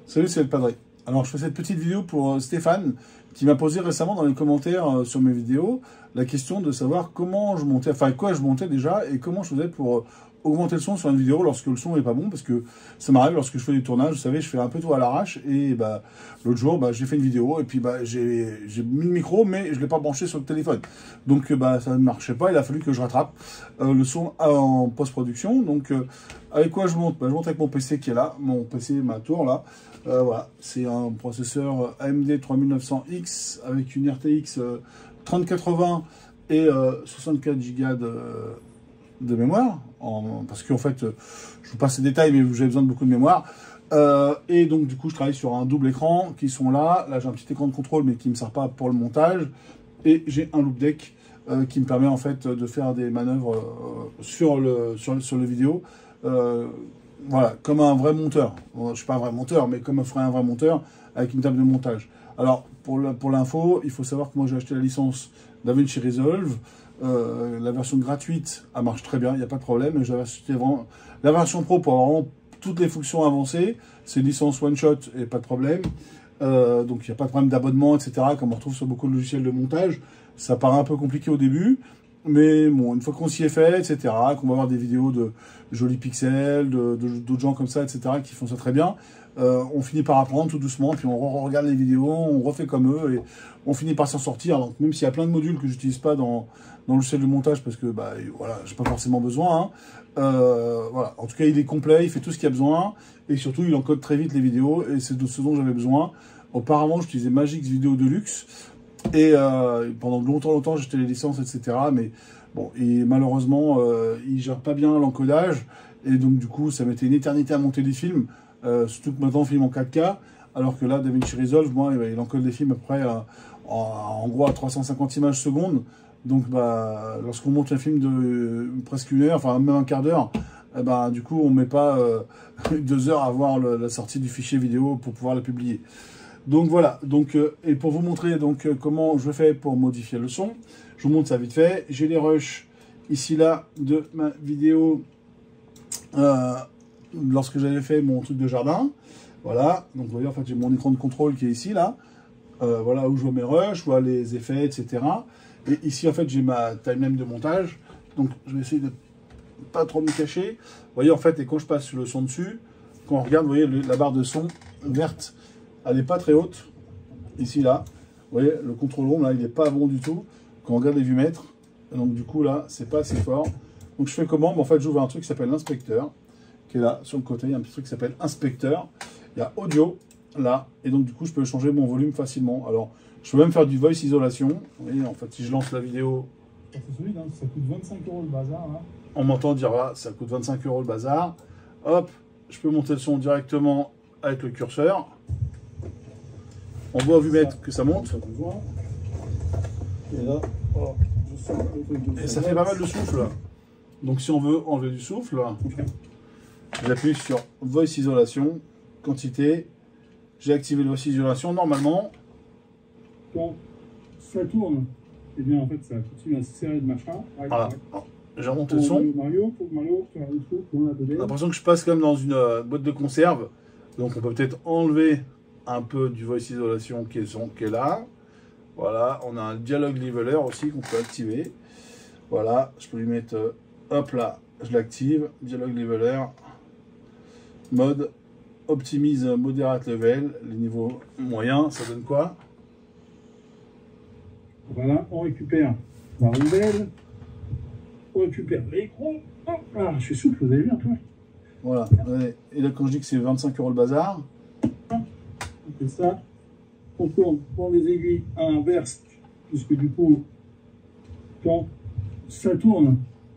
Salut, c'est El Padré. Alors, je fais cette petite vidéo pour Stéphane, qui m'a posé récemment dans les commentaires sur mes vidéos la question de savoir comment je montais, enfin quoi je montais déjà, et comment je faisais pour augmenter le son sur une vidéo lorsque le son n'est pas bon, parce que ça m'arrive lorsque je fais des tournages, vous savez, je fais un peu tout à l'arrache, et bah, l'autre jour, bah, j'ai fait une vidéo, et puis bah, j'ai mis le micro, mais je ne l'ai pas branché sur le téléphone. Donc bah, ça ne marchait pas, il a fallu que je rattrape le son en post-production. Donc avec quoi je monte? Bah, je monte avec mon PC qui est là, mon PC, ma tour là. Voilà, c'est un processeur AMD 3900X avec une RTX 3080 et 64 Go de mémoire, parce qu'en fait, je vous passe les détails, mais j'ai besoin de beaucoup de mémoire. Et donc, du coup, je travaille sur un double écran qui sont là. Là, j'ai un petit écran de contrôle, mais qui ne me sert pas pour le montage. Et j'ai un loop deck qui me permet en fait de faire des manœuvres sur le vidéo. Voilà, comme un vrai monteur. Je ne suis pas un vrai monteur, mais comme ferait un vrai monteur avec une table de montage. Alors, pour l'info, il faut savoir que moi, j'ai acheté la licence DaVinci Resolve. La version gratuite, elle marche très bien, il n'y a pas de problème. J'avais acheté vraiment la version pro pour avoir vraiment toutes les fonctions avancées. C'est licence one shot et pas de problème. Donc, il n'y a pas de problème d'abonnement, etc. Comme on retrouve sur beaucoup de logiciels de montage. Ça paraît un peu compliqué au début. Mais bon, une fois qu'on s'y est fait, etc., qu'on va avoir des vidéos de jolis pixels, d'autres gens comme ça, etc., qui font ça très bien, on finit par apprendre tout doucement, puis on regarde les vidéos, on refait comme eux, et on finit par s'en sortir. Donc, même s'il y a plein de modules que j'utilise pas dans le logiciel de montage, parce que bah, voilà, j'ai pas forcément besoin, hein. Voilà. En tout cas, il est complet, il fait tout ce qu'il y a besoin, et surtout, il encode très vite les vidéos, et c'est de ce dont j'avais besoin. Auparavant, j'utilisais Magix Video Deluxe, et pendant longtemps, j'étais les licences, etc. Mais bon, et malheureusement, il gère pas bien l'encodage. Et donc, du coup, ça mettait une éternité à monter des films. Surtout que maintenant, on filme en 4K. Alors que là, DaVinci Resolve, moi, il encode des films après, en gros, à 350 images secondes. Donc, bah, lorsqu'on monte un film de presque une heure, enfin, même un quart d'heure, bah, du coup, on met pas 2 heures à voir la sortie du fichier vidéo pour pouvoir la publier. Donc voilà, donc, et pour vous montrer donc, comment je fais pour modifier le son, je vous montre ça vite fait. J'ai les rushs ici là de ma vidéo lorsque j'avais fait mon truc de jardin. Voilà, donc vous voyez en fait j'ai mon écran de contrôle qui est ici là. Voilà où je vois mes rushs, je vois les effets, etc. Et ici en fait j'ai ma timeline de montage. Donc je vais essayer de pas trop me cacher. Vous voyez en fait, et quand je passe le son dessus, quand on regarde, vous voyez la barre de son verte. Elle n'est pas très haute, ici, là. Vous voyez, le contrôle room, là, il n'est pas bon du tout. Quand on regarde les vues-mètres, donc du coup, là, c'est pas assez fort. Donc je fais comment? En fait, j'ouvre un truc qui s'appelle l'inspecteur, qui est là, sur le côté. Il y a un petit truc qui s'appelle inspecteur. Il y a audio, là. Et donc, du coup, je peux changer mon volume facilement. Alors, je peux même faire du voice isolation. Vous voyez, en fait, si je lance la vidéo... C'est solide, hein, ça coûte 25 € le bazar, là. On m'entend dire, ah, ça coûte 25 € le bazar. Hop, je peux monter le son directement avec le curseur. On voit au vue-mètre que ça monte. Et là, oh, et ça fait pas mal de souffle. Donc si on veut enlever du souffle, j'appuie sur Voice Isolation, quantité. J'ai activé le Voice Isolation. Normalement, quand ça tourne, et bien en fait ça continue à se serrer de machin. Voilà. J'ai remonté le son. Mario, tu as l'impression que je passe comme dans une boîte de conserve. Donc on peut peut-être enlever un peu du voice isolation qui est là. Voilà, on a un dialogue leveler aussi qu'on peut activer. Voilà, je peux lui mettre, hop là, je l'active, dialogue leveler, mode, optimise moderate level, les niveaux moyens, ça donne quoi? Voilà, on récupère la rondelle, on récupère l'écran. Ah, je suis souple, vous avez vu un peu? Voilà, et là quand je dis que c'est 25 € le bazar, on fait ça, on tourne pour les aiguilles à l'inverse, puisque du coup, quand ça tourne,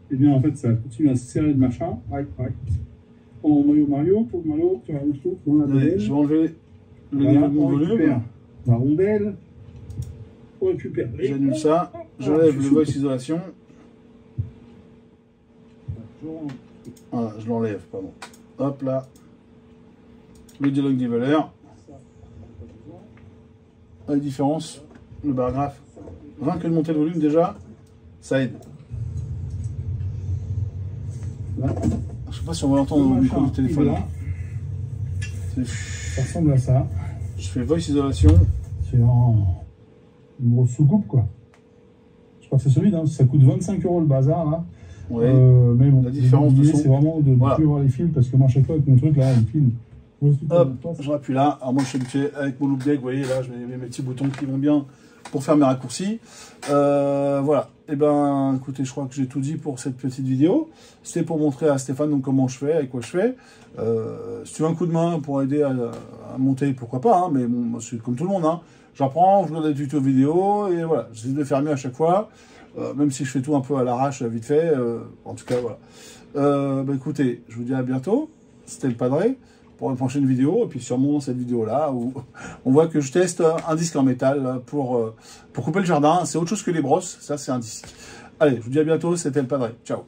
et bien en fait ça continue à se serrer de machin. En Mario, pour Mario, tu as le souffle dans la belle. Je vais enlever le voilà, niveau de mon volume. La rondelle, on récupère les. J'annule ça, j'enlève le voice isolation. Voilà, je l'enlève, pardon. Hop là. Le dialogue leveler. La différence, le paragraphe. Rien que de monter le volume déjà, ça aide. Là. Je sais pas si on va l'entendre au micro du téléphone. Ça ressemble à ça. Je fais voice isolation. C'est une grosse soucoupe, quoi. Je crois que c'est solide, hein. Ça coûte 25 € le bazar, là. Ouais. Mais bon, La différence de son. c'est vraiment de ne plus voir les fils, parce que moi, à chaque fois, avec mon truc, là, les films. Hop, j'en appuie là. Alors moi, je suis habitué avec mon loop deck, vous voyez, là, je mets mes petits boutons qui vont bien pour faire mes raccourcis. Voilà. Et ben, écoutez, je crois que j'ai tout dit pour cette petite vidéo. C'était pour montrer à Stéphane donc, comment je fais, avec quoi je fais. Si tu veux un coup de main pour aider à monter, pourquoi pas, hein, mais bon, c'est comme tout le monde. Hein. J'apprends, je regarde des tutos vidéo, et voilà, j'essaie de faire mieux à chaque fois. Même si je fais tout un peu à l'arrache, vite fait. En tout cas, voilà. Bah, écoutez, je vous dis à bientôt. C'était le Padré pour une prochaine vidéo, et puis sûrement cette vidéo-là, où on voit que je teste un disque en métal pour couper le jardin. C'est autre chose que les brosses, ça c'est un disque. Allez, je vous dis à bientôt, c'était le Padré. Ciao.